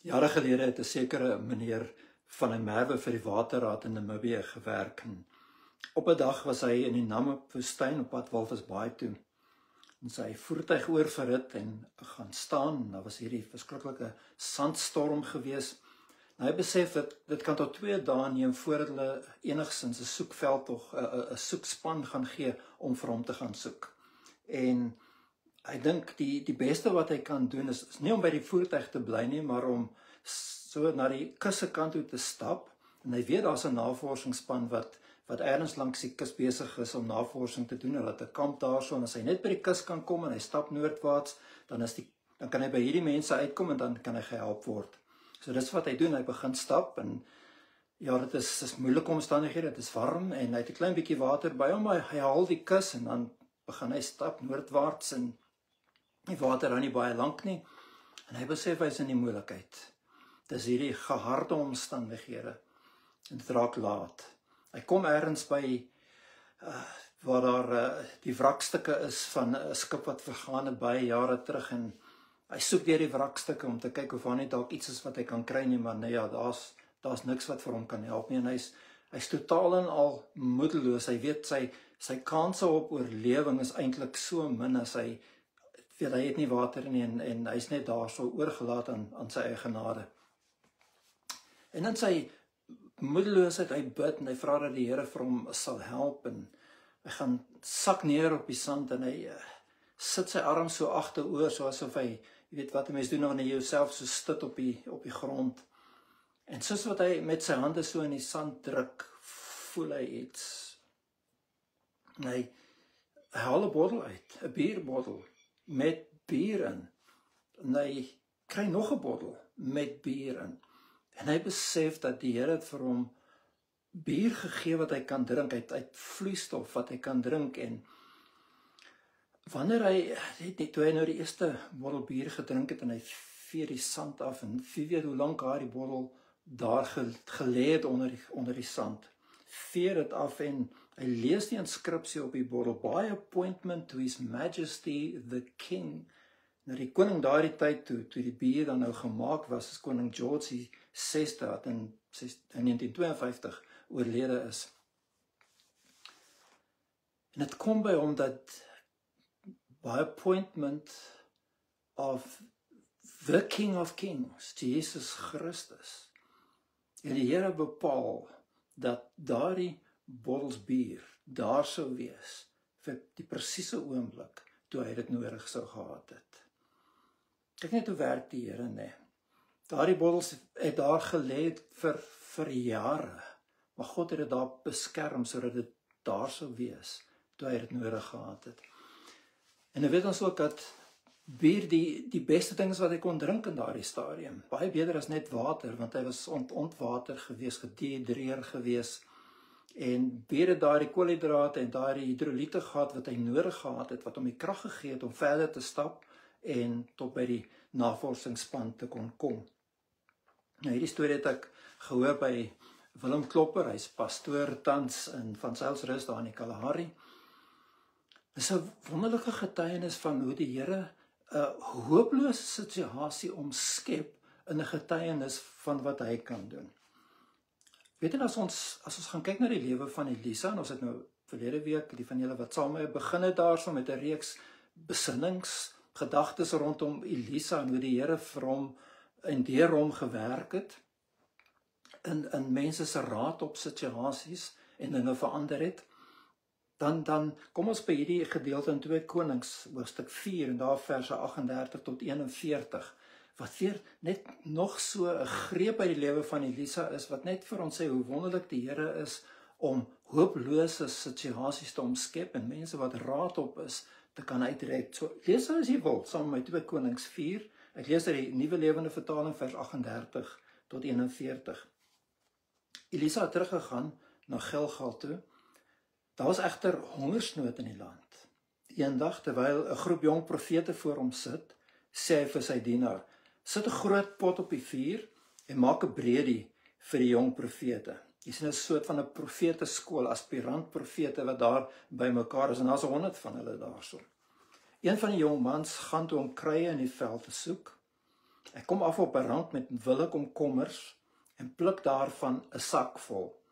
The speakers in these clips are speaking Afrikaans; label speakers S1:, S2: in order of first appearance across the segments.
S1: Jare gelede het 'n sekere meneer van 'n Merwe vir die Waterraad in Namibië gewerk. En op 'n dag was hy in die Namib-woestyn op pad Walvisbaai toe. En sy voertuig oorverhit en gaan staan. Daar was hierdie verskriklike sandstorm gewees. En hy besef dat dit kan tot 2 dae neem voordat hulle enigstens 'n soekveld of 'n soekspan gaan gee om vir hom te gaan soek. En hy dink die beste wat hy kan doen is nie om by die voertuig te bly nie, maar om so na die kus se kant toe te stap. En hy weet daar's 'n navorsingsspan wat ergens langs die kus besig is om navorsing te doen. Hulle het 'n kamp daarso, en as hy net by die kus kan kom en hy stap noordwaarts, dan kan hy by hierdie mense uitkom en dan kan hy gehelp word. So dis wat hy doen. Hy begin stap en ja, dit is moeilike omstandighede, dit is warm en hy het 'n klein bietjie water by hom, maar hy haal die kus en dan begin hy stap noordwaarts en die water hou nie baie lank nie. En hy besef hy is in die moeilikheid. Dis hierdie geharde omstandighede. En dit raak laat. Hy kom ergens by waar daar die wrakstukke is van 'n skip wat vergaan het baie jare terug, en hy soek deur die wrakstukke om te kyk of daar net dalk iets is wat hy kan kry nie, maar nee, ja, daar's niks wat vir hom kan help nie, en hy's totaal en al moedeloos. Hy weet sy kanse op oorlewing is eintlik so min as hy weet hy het nie water nie, en hy's net daar so oorgelaat aan sy eie genade. En in sy moedeloosheid, hy bid en hy vra dat die Here vir hom sal help, en hy gaan sak neer op die sand en hy sit sy arm so agteroor, so asof hy, jy weet wat 'n mens doen wanneer jy jouself so stit op die grond. En soos wat hy met sy hande so in die sand druk, voel hy iets. En hy haal 'n bottel uit, 'n bierbottel met bier in. En hy kry nog 'n bottel met bier in. En hy besef dat die Here het vir hom bier gegee wat hy kan drink, uit vloeistof wat hy kan drink. En wanneer toe hy nou die eerste bottel bier gedrink het en hy vee die sand af, en wie weet hoe lank die bottel daar gelê het onder die sand, vee dit af en hy lees die inskripsie op die bottel: by appointment to His Majesty the King. Nou die koning daardie tyd toe die bier dan nou gemaak was, is koning George die 6de wat in 1952 oorlede is. En dit kom by hom dat by appointment of the King of Kings, Jesus Christus, en die Here bepaal dat daardie bottels bier daar sou wees vir die presiese oomblik toe hy dit nodig sou gehad het. Kyk net hoe werk die Here, nee. Daardie bottels het daar gelê vir jare, maar God het dit daar beskerm sodat dit daar sou wees toe hy dit nodig gehad het. En nou weet ons ook dat bier die beste ding is wat hy kon drink in daardie stadium. Baie beter as net water, want hy was ontwater gewees, gedehidreer gewees. En bier het daardie koolhidrate en daardie hidroliete gehad wat hy nodig gehad het, wat hom die krag gegee het om verder te stap en tot by die navorsingsspan te kon kom. Nou hierdie storie het ek gehoor by Willem Klopper, hy's pastoor tans in Van Sailsrus daar in die Kalahari. Dit is 'n wonderlike getuienis van hoe die Here 'n hopelose situasie omskep in 'n getuienis van wat hy kan doen. Weet jy, as ons gaan kyk na die lewe van Elisa, en ons het nou verlede week, die van julle wat saam met my begin het daarso met 'n reeks besinningsgedagtes rondom Elisa en hoe die Here vir hom en deur hom gewerk het in mense se raad op situasies en dinge verander het. Dan kom ons by hierdie gedeelte in 2 Konings, hoofstuk 4 en daar verse 38 tot 41, wat weer net nog so 'n greep by die lewe van Elisa is, wat net vir ons sê hoe wonderlik die Here is om hopelose situasies te omskep en mense wat raad op is te kan uitreik. So lees as jy wil, saam met 2 Konings 4, ek lees uit die Nuwe Lewende Vertaling vers 38 tot 41. Elisa het teruggegaan na Gilgal toe. Daar was egter hongersnood in die land. Eendag, terwyl 'n groep jong profete voor hom sit, sê hy vir sy dienaar: sit 'n groot pot op die vuur en maak 'n breedie vir die jong profete. Jy sien 'n soort van 'n profeteskool, aspirant profete wat daar bymekaar is, en daar's 100 van hulle daarso. Een van die jong mans gaan toe om kruie in die veld te soek, Hy kom af op 'n rand met wille komkommers en pluk daarvan 'n sak vol.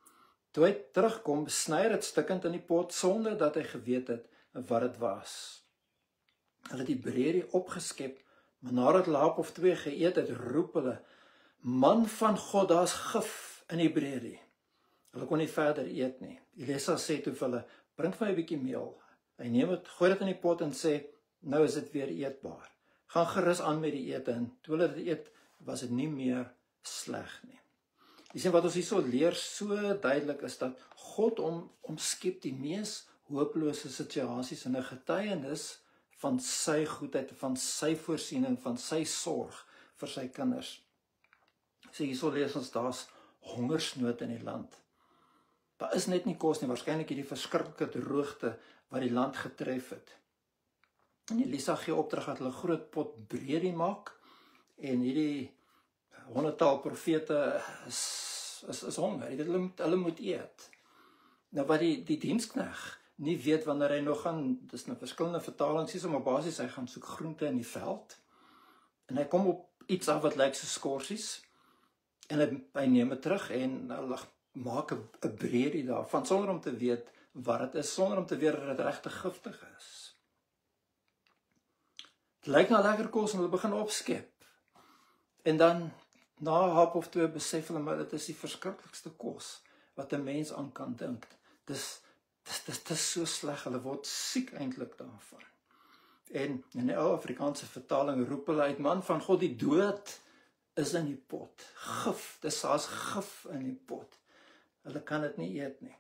S1: Toe hy terugkom, sny hy dit stukkend in die pot sonder dat hy geweet het wat dit was. Hulle het die breedie opgeskep, maar nadat hulle 'n hap of 2 geëet het, roep hulle: "Man van God, daar's gif in die breedie." Hulle kon nie verder eet nie. Elisa sê toe vir hulle: "Bring vir my 'n bietjie meel." Hy neem dit, gooi dit in die pot en sê: "Nou is dit weer eetbaar. Gaan gerus aan met die ete." En toe hulle dit eet, was dit nie meer sleg nie. Jy sien wat ons hierso leer so duidelik is dat God omskep die mees hopelose situasies in 'n getuienis van sy goedheid, van sy voorsiening, van sy sorg vir sy kinders. So hierso lees ons daar's hongersnood in die land. Daar is net nie kos nie, waarskynlik hierdie verskriklike droogte wat die land getref het. En Elisa gee opdrag dat hulle 'n groot pot breedie maak en hierdie 100-tal profete is honger. Jy weet, hulle moet eet. Nou wat die dienskneg nie weet wanneer hy nog gaan, dis nou verskillende vertalings hier, maar basies hy gaan soek groente in die veld. En hy kom op iets af wat lyk so skorsies. En hy neem dit terug en hulle maak 'n breedie daarvan sonder om te weet wat dit is, sonder om te weet dat dit regtig giftig is. Dit lyk na lekker kos en hulle begin opskep. En dan na 'n hap of 2 besef hulle maar dit is die verskriklikste kos wat 'n mens aan kan dink. Dis so sleg, hulle word siek eintlik daarvan. En in die ou Afrikaanse vertaling roep hulle uit: "Man van God, die dood is in die pot. Gif, daar's gif in die pot." Hulle kan dit nie eet nie.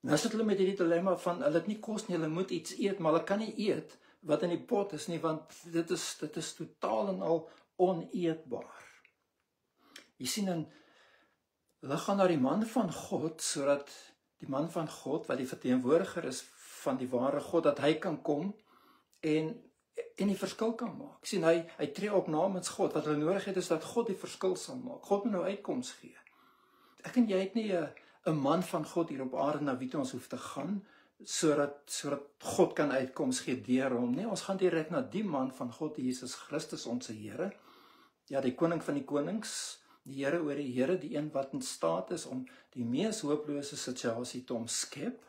S1: Nou sit hulle met hierdie dilemma van hulle het nie kos nie, hulle moet iets eet, maar hulle kan nie eet wat in die pot is nie, want dit is totaal en al oneetbaar. Jy sien, hulle gaan na die man van God, sodat die man van God, wat die verteenwoordiger is van die ware God, dat hy kan kom en die verskil kan maak. Sien, hy tree op namens God. Wat hulle nodig het is dat God die verskil sal maak. God moet nou uitkoms gee. Ek en jy het nie 'n man van God hier op aarde na wie toe ons hoef te gaan, sodat God kan uitkoms gee deur hom. Nee, ons gaan direk na die man van God, Jesus Christus, ons Here. Ja, die koning van die konings, die Here oor die Here, die een wat in staat is om die mees hopelose situasie te omskep.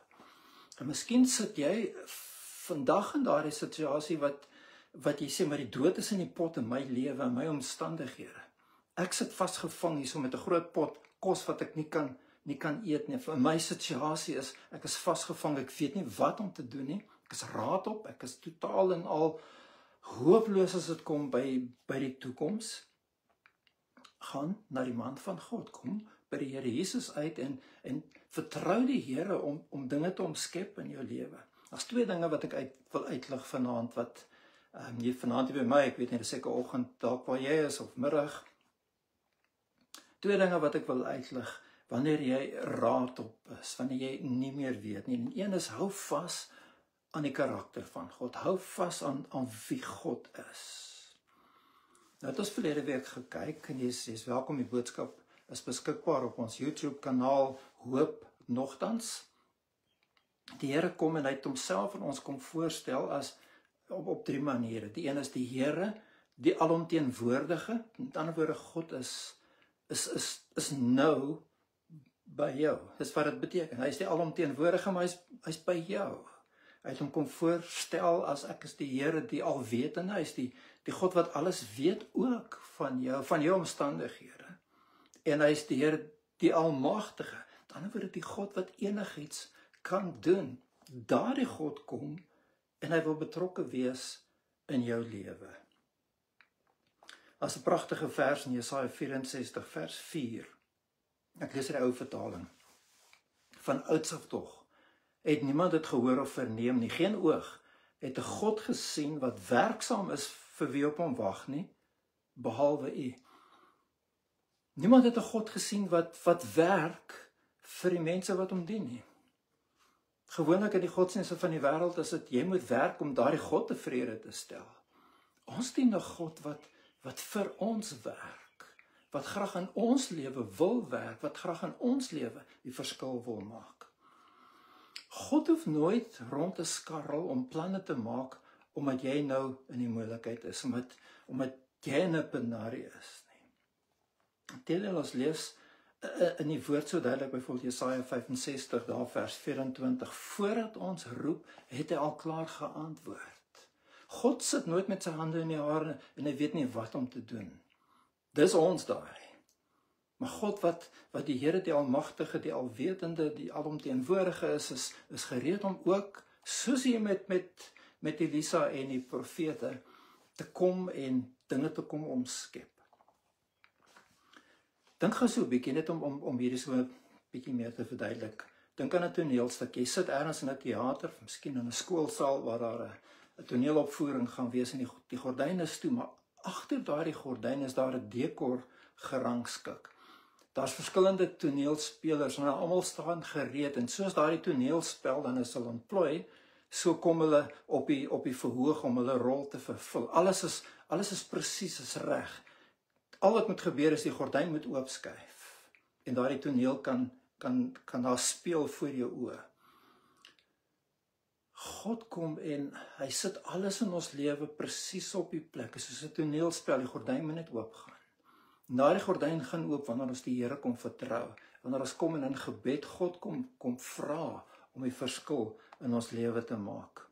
S1: En miskien sit jy vandag in daardie situasie wat jy sê, maar die dood is in die pot in my lewe, in my omstandighede. Ek sit vasgevang hier so met 'n groot pot kos wat ek nie kan eet nie. In my situasie is, ek is vasgevang, ek weet nie wat om te doen nie. Ek is raad op, ek is totaal en al hopeloos as dit kom by die toekoms. Gaan na die man van God, kom by die Here Jesus uit en vertrou die Here om dinge te omskep in jou lewe. Daar's 2 dinge wat ek wil uitlig vanaand, wat jy vanaand hier by my, ek weet nie, dis seker oggend dalk waar jy is of middag. 2 dinge wat ek wil uitlig wanneer jy raad op is, wanneer jy nie meer weet nie. En een is, hou vas aan die karakter van God, hou vas aan wie God is. Nou het ons verlede week gekyk, en jy is welkom, die boodskap is beskikbaar op ons YouTube kanaal, Hoop Nogtans. Die Here kom en hy het homself aan ons kom voorstel as op 3 maniere. Die een is die Here, die alomteenwoordige, met ander woorde, God is nou by jou. Dis wat dit beteken. Hy is die alomteenwoordige, maar hy's by jou. Hy het hom kom voorstel as ek is die Here, die alwetende, hy is die God wat alles weet ook van jou omstandighede. En hy is die Here, die almagtige. Met ander woorde, die God wat enigiets kan doen. Daardie God kom en hy wil betrokke wees in jou lewe. As 'n pragtige vers in Jesaja 64 vers 4. Ek lees die ou vertaling. Van ouds af tog het niemand dit gehoor of verneem nie. Geen oog het 'n God gesien wat werksaam is vir wie op hom wag nie, behalwe U. Niemand het 'n God gesien wat werk vir die mense wat hom dien nie. Gewoonlik in die godsdienste van die wêreld is dit jy moet werk om daardie God tevrede te stel. Ons dien 'n God wat vir ons werk, wat graag in ons lewe wil werk, wat graag in ons lewe die verskil wil maak. God hoef nooit rond te skarrel om planne te maak omdat jy nou in die moeilikheid is, omdat jy in 'n penarie is nie. Terwyl ons lees in die woord so duidelik, byvoorbeeld Jesaja 65 daar vers 24, voordat ons roep, het hy al klaar geantwoord. God sit nooit met sy hande in die hare en hy weet nie wat om te doen. Dis ons daai. Maar God wat die Here, die Almagtige, die Alwetende, die Alomteenwoordige is gereed om ook, soos hy met Elisa en die profete, te kom en dinge te kom omskep. Dink gou so 'n bietjie net om hierdie so 'n bietjie meer te verduidelik. Dink aan 'n toneelstuk. Jy sit ergens in 'n teater, miskien in 'n skoolsaal waar daar 'n toneelopvoering gaan wees en die gordyne is toe, maar agter daardie gordyn is daar 'n dekor gerangskik. Daar's verskillende toneelspelers en hulle almal staan gereed en soos daardie toneelspel dan is hulle ontplooi, so kom hulle op die verhoog om hulle rol te vervul. Alles is presies, is reg. Al wat moet gebeur is die gordyn moet oopskuif en daardie toneel kan daar speel voor jou oë. God kom en hy sit alles in ons lewe presies op die plek. Soos 'n toneelspel, die gordyn moet net oopgaan. En daardie gordyn gaan oop wanneer ons die Here kom vertrou. Wanneer ons kom en in gebed God kom vra om die verskil in ons lewe te maak.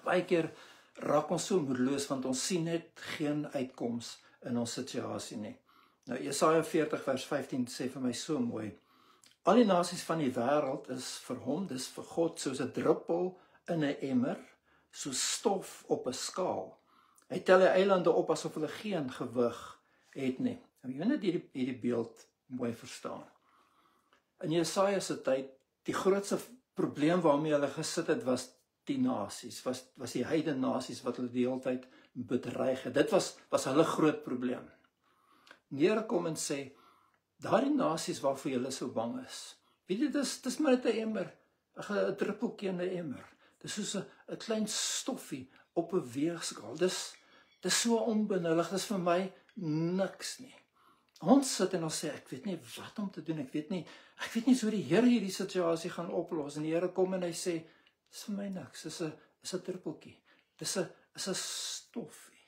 S1: Baie keer raak ons so moedeloos want ons sien net geen uitkoms in ons situasie nie. Nou Jesaja 40 vers 15 sê vir my so mooi: al die nasies van die wêreld is vir hom, dis vir God, soos 'n druppel in 'n emmer, soos stof op 'n skaal. Hy tel die eilande op asof hulle geen gewig het nie. Nou jy net hierdie beeld mooi verstaan. In Jesaja se tyd, die grootste probleem waarmee hulle gesit het was die nasies, was die heidene nasies wat hulle die hele tyd bedreig het. Dit was hulle groot probleem. Die Here kom en sê, daardie nasies waarvoor julle so bang is, weet jy, dis maar net 'n emmer, 'n druppeltjie in 'n emmer. Dis soos 'n klein stoffie op 'n weegskaal. Dis so onbenullig, dis vir my niks nie. Ons sit en ons sê, ek weet nie wat om te doen, ek weet nie so die Here hierdie situasie gaan oplos, en die Here kom en hy sê, dis vir my niks, dis 'n druppeltjie, dis 'n stoffie.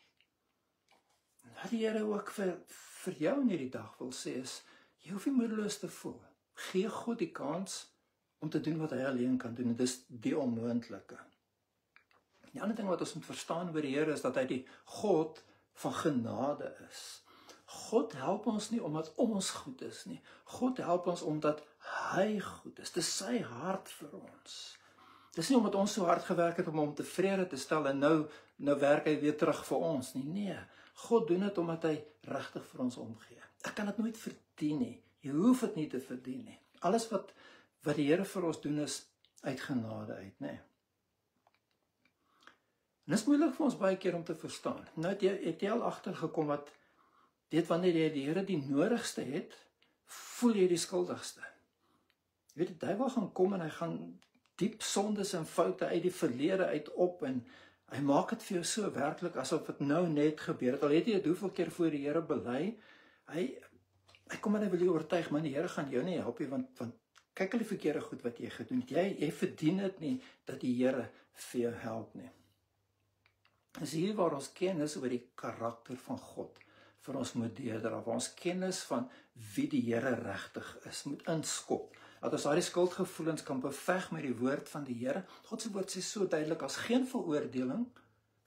S1: Wat die Here ook vir jou in hierdie dag wil sê is, jy hoef nie moedeloos te voel. Gee God die kans om te doen wat hy alleen kan doen, en dis die onmoontlike. Die ander ding wat ons moet verstaan oor die Here is dat hy die God van genade is. God help ons nie omdat ons goed is nie. God help ons omdat hy goed is. Dis sy hart vir ons. Dis nie omdat ons so hard gewerk het om hom tevrede te stel en nou werk hy weer terug vir ons nie. Nee, God doen dit omdat hy regtig vir ons omgee. Ek kan dit nooit verdien nie. Jy hoef dit nie te verdien nie. Alles wat die Here vir ons doen is uit genade uit, nê. En dit is moeilik vir ons baie keer om te verstaan. Nou het jy al agtergekom dat dit wanneer jy die Here die nodigste het, voel jy die skuldigste. Jy weet, die duiwel gaan kom en hy gaan diep sondes en foute uit die verlede uit op en hy maak dit vir jou so werklik asof dit nou net gebeur het. Al het jy dit hoeveel keer voor die Here bely, hy kom en hy wil jou oortuig, maar die Here gaan jou nie help nie, want kyk al die verkeerde goed wat jy gedoen het. Jy verdien dit nie dat die Here vir jou help nie. Dis hier waar ons kennis oor die karakter van God vir ons moet deurdra, waar ons kennis van wie die Here regtig is, moet inskop. Dat ons daardie skuldgevoelens kan beveg met die woord van die Here. God se woord sê so duidelik, as geen veroordeling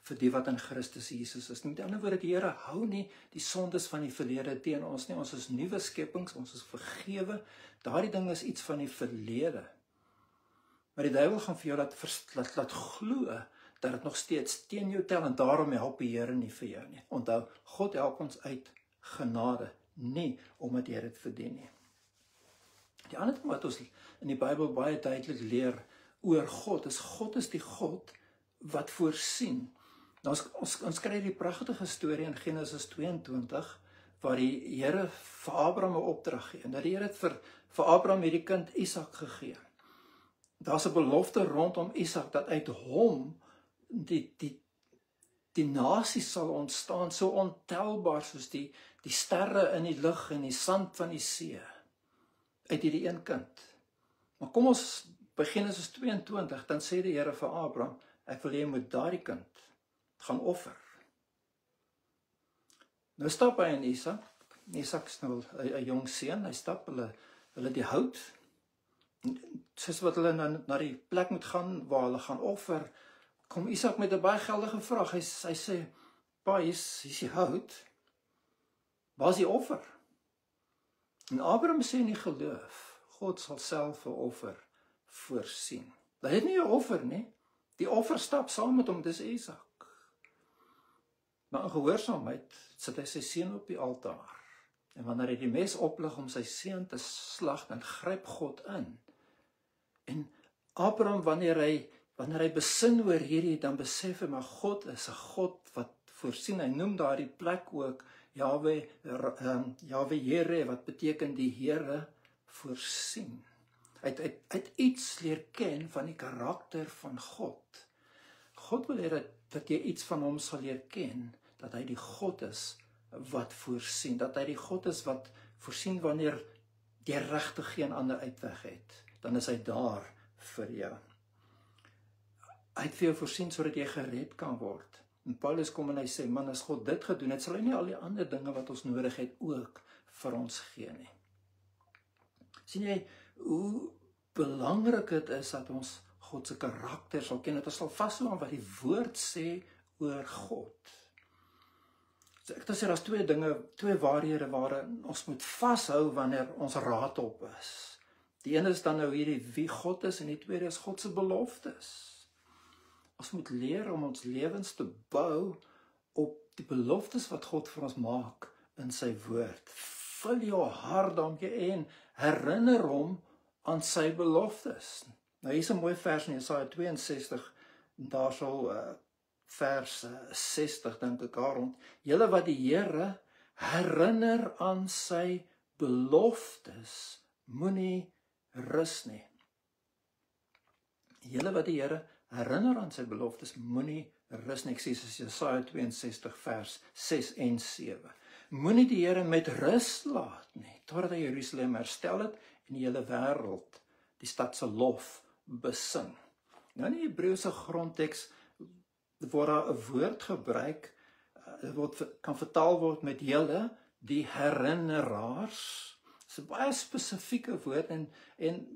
S1: vir die wat in Christus Jesus is. Met ander woorde, die Here hou nie die sondes van die verlede teen ons nie. Ons is nuwe skepings, ons is vergewe. Daardie ding is iets van die verlede. Maar die duiwel gaan vir jou laat glo dat dit nog steeds teen jou tel, en daarom help die Here nie vir jou nie. Onthou, God help ons uit genade, nie omdat jy dit verdien nie. Die ander ding wat ons in die Bybel baie duidelik leer oor God is die God wat voorsien. Nou, ons kry die pragtige storie in Genesis 22, waar die Here vir Abraham 'n opdrag gee, en dat die Here het vir Abraham hierdie kind Isak gegee. Daar's 'n belofte rondom Isak, dat uit hom die nasies sal ontstaan, so ontelbaar soos die sterre in die lug en die sand van die see, uit hierdie een kind. Maar kom ons by Genesis 22, dan sê die Here vir Abraham, ek wil jy moet daardie kind gaan offer. Nou stap hy en Isak. Isak is nou 'n jong seun, hy stap hulle die hout. Soos wat hulle na die plek moet gaan waar hulle gaan offer, kom Isak met 'n baie geldige vraag. Hy sê, "Pa, hier's die hout. Waar is die offer?" En Abraham sê in die geloof, God sal self 'n offer voorsien. Hy het nie 'n offer nie. Die offer stap saam met hom, dis Isak. Maar in gehoorsaamheid sit hy sy seun op die altaar. En wanneer hy die mes oplig om sy seun te slag, dan gryp God in. En Abraham, wanneer hy besin oor hierdie, dan besef hy, maar God is 'n God wat voorsien. Hy noem daardie plek ook Jahwe Here, wat beteken die Here voorsien. Hy het iets leer ken van die karakter van God. God wil hê dat jy iets van hom sal leer ken, dat hy die God is wat voorsien, dat hy die God is wat voorsien wanneer jy regtig geen ander uitweg het, dan is hy daar vir jou. Hy het vir jou voorsien sodat jy gered kan word. En Paulus kom en hy sê, man, as God dit gedoen het, sal hy nie al die ander dinge wat ons nodig het ook vir ons gee nie. Sien jy hoe belangrik dit is dat ons God se karakter sal ken, dat ons sal vashou aan wat die woord sê oor God. So ek sê daar's twee waarhede waarin ons moet vashou wanneer ons raad op is. Die een is dan nou hierdie wie God is en die tweede is God se beloftes. Ons moet leer om ons lewens te bou op die beloftes wat God vir ons maak in sy woord. Vul jou hart daarmee en herinner hom aan sy beloftes. Nou hier is 'n mooi vers in Jesaja 62, en daar sal vers 60 dink ek daarom. Julle wat die Here herinner aan sy beloftes, moenie rus nie. Julle wat die Here herinner aan sy beloftes, moenie rus nie. Ek sê soos Jesaja 62 vers 6 en 7. Moenie die Here met rus laat nie, totdat hy Jerusalem herstel het en die hele wêreld die stad se lof besing. Nou in die Hebreëse grondteks word daar 'n woord gebruik, kan vertaal word met julle, die herinneraars. Dit is 'n baie spesifieke woord en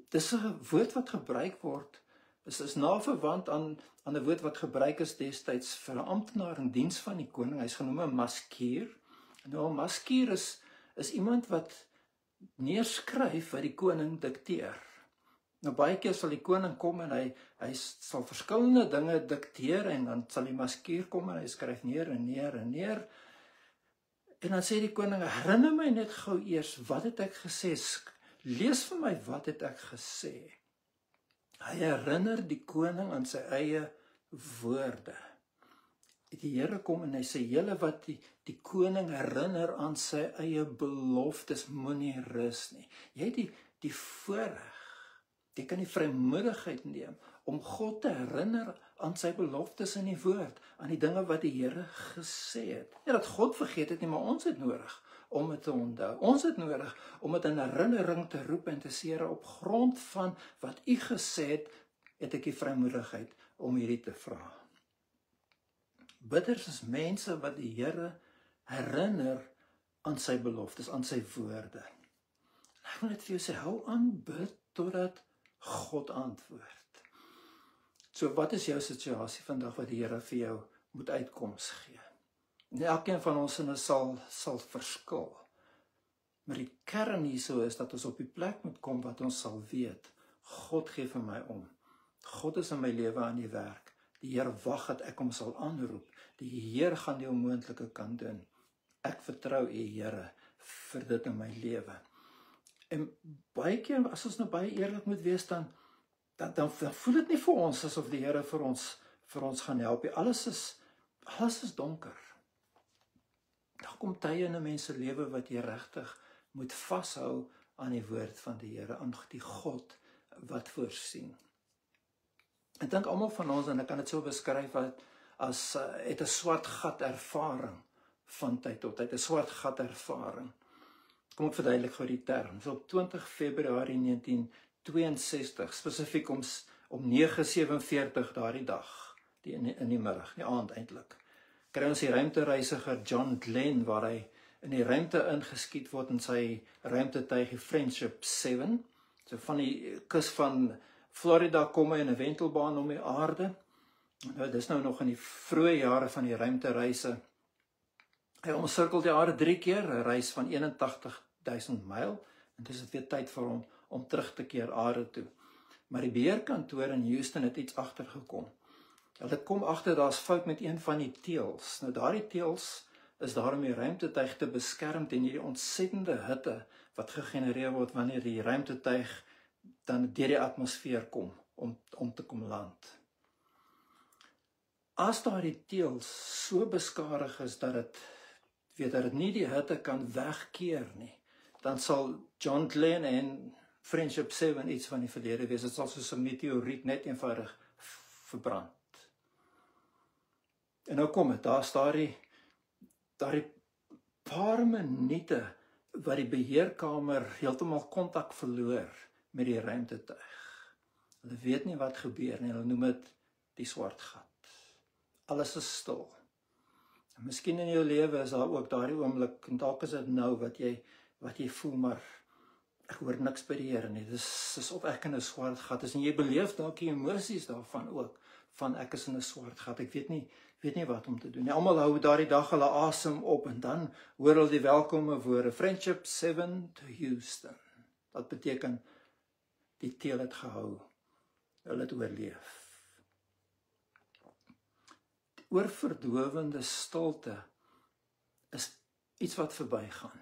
S1: dis 'n woord wat gebruik word, is naverwant aan 'n woord wat gebruik is destyds vir 'n amptenaar in diens van die koning. Hy's genoem 'n maskier. Nou 'n maskier is iemand wat neerskryf wat die koning dikteer. Nou baie keer sal die koning kom en hy sal verskillende dinge dikteer en dan sal die maskier kom en hy skryf neer en neer en neer. En dan sê die koning, herinner my net gou eers, wat het ek gesê? Lees vir my, wat het ek gesê? Hy herinner die koning aan sy eie woorde. Die Here kom en hy sê, julle wat die koning herinner aan sy eie beloftes, moenie rus nie. Jy het die voorreg, jy kan die vrymoedigheid neem om God te herinner aan sy beloftes in die woord, aan die dinge wat die Here gesê het. Nie dat God vergeet het nie, maar ons het nodig om dit te onthou. Ons het nodig om dit in herinnering te roep en te sê, Here, op grond van wat U gesê het ek die vrymoedigheid om hierdie te vra. Bidders is mense wat die Here herinner aan sy beloftes, aan sy woorde. Ek wil net vir jou sê, hou aan bid totdat God antwoord. So wat is jou situasie vandag wat die Here vir jou moet uitkoms gee? En elkeen van ons sinne sal verskil. Maar die kern hierso is dat ons op die plek moet kom wat ons sal weet, God gee vir my om. God is in my lewe aan die werk. Die Here wag dat ek hom sal aanroep. Die Here gaan die onmoontlike kan doen. Ek vertrou U, Here, vir dit in my lewe. En baie keer, as ons nou baie eerlik moet wees, dan voel dit nie vir ons asof die Here vir ons gaan help. Alles is donker. Daar kom tye in 'n mens se lewe wat jy regtig moet vashou aan die woord van die Here, aan die God wat voorsien. Ek dink almal van ons, en ek kan dit so beskryf as het 'n swart gat ervaring van tyd tot tyd, 'n swart gat ervaring. Kom ek verduidelik gou die term. So op 20 Februarie 1962, spesifiek om 9:47 daardie dag, in die middag, die aand eintlik, kry ons die ruimtereisiger John Glenn, waar hy in die ruimte ingeskiet word in sy ruimtetuig, die Friendship 7. So van die kus van Florida kom hy in 'n wentelbaan om die aarde. Nou, dis nou nog in die vroeë jare van die ruimtereise. Hy omsirkel die aarde 3 keer, 'n reis van 81.000 myl, en dis dit weer tyd vir hom om terug te keer aarde toe. Maar die beheerkantoor in Houston het iets agtergekom. Hulle kom agter daar's fout met een van die teels. Nou daardie teels is daar om die ruimtetuig te beskerm teen hierdie ontsettende hitte wat gegenereer word wanneer die ruimtetuig dan deur die atmosfeer kom om te kom land. As daardie teels so beskadig is dat dit nie die hitte kan wegkeer nie, dan sal John Glenn en Friendship 7 iets van die verlede wees. Dit sal soos 'n meteoriet net eenvoudig verbrand. En nou kom dit, daar's daardie paar minute wat die beheerkamer heeltemal kontak verloor met die ruimtetuig. Hulle weet nie wat gebeur nie, hulle noem dit die swart gat. Alles is stil. En miskien in jou lewe is daar ook daardie oomblik, en dalk is dit nou wat jy voel, maar ek hoor niks by die Here nie. Dis of ek in 'n swart gat is, en jy beleef dalk die emosies daarvan ook, van ek is in 'n swart gat, ek weet nie wat om te doen nie. Almal hou daardie dag hulle asem op, en dan hoor hulle die welkome woorde, Friendship 7 to Houston. Dat beteken, die teel het gehou, hulle het oorleef. Die oorverdowende stilte is iets wat verbygaan.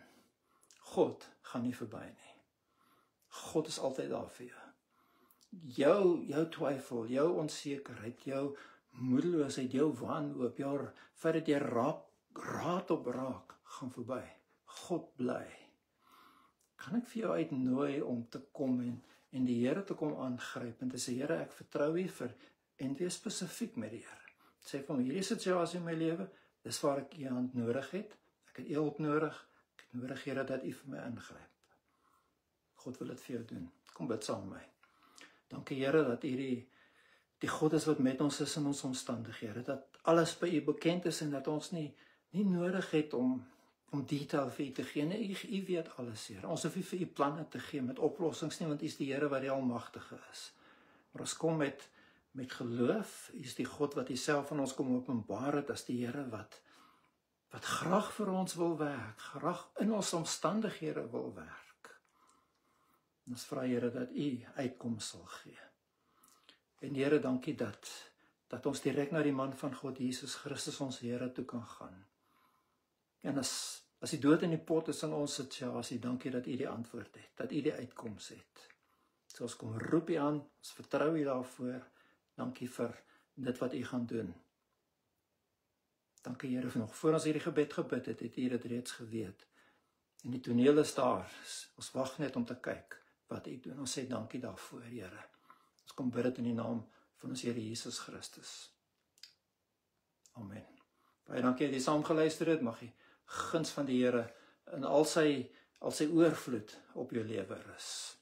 S1: God gaan nie verby nie. God is altyd daar vir jou. Jou twyfel, jou onsekerheid, jou moedeloosheid, jou wanhoop, jou feit dat jy raad op raak, gaan verby. God bly. Kan ek vir jou uitnooi om te kom en die Here te kom aangryp en te sê, Here, ek vertrou U vir, en wees spesifiek met die Here. Sê vir hom, hierdie situasie in my lewe, dis waar ek U hand nodig het, ek het U hulp nodig, ek het nodig, Here, dat U vir my ingryp. God wil dit vir jou doen. Kom bid saam met my. Dankie, Here, dat U die God is wat met ons is in ons omstandighede, dat alles by U bekend is en dat ons nie nodig het om detail vir U te gee. Nee, U weet alles, Here. Ons hoef nie vir U planne te gee met oplossings nie, want U is die Here wat die Almagtige is. Maar ons kom met geloof. U is die God wat Uself aan ons kom openbaar het as die Here wat graag vir ons wil werk, graag in ons omstandighede wil werk. En ons vra, Here, dat U uitkoms sal gee. En Here, dankie dat ons direk na die man van God, Jesus Christus, ons Here, toe kan gaan. En as die dood in die pot is in ons situasie, dankie dat U die antwoord het, dat U die uitkoms het. So ons kom roep U aan, ons vertrou U daarvoor, dankie vir dit wat U gaan doen. Dankie, Here, nog voor ons hierdie gebed gebid het U dit reeds geweet. En die toneel is daar, ons wag net om te kyk wat U doen. Ons sê dankie daarvoor, Here. Ons kom bid dit in die naam van ons Here Jesus Christus. Amen. Baie dankie dat jy saam geluister het. Mag die guns van die Here in al sy oorvloed op jou lewe rus.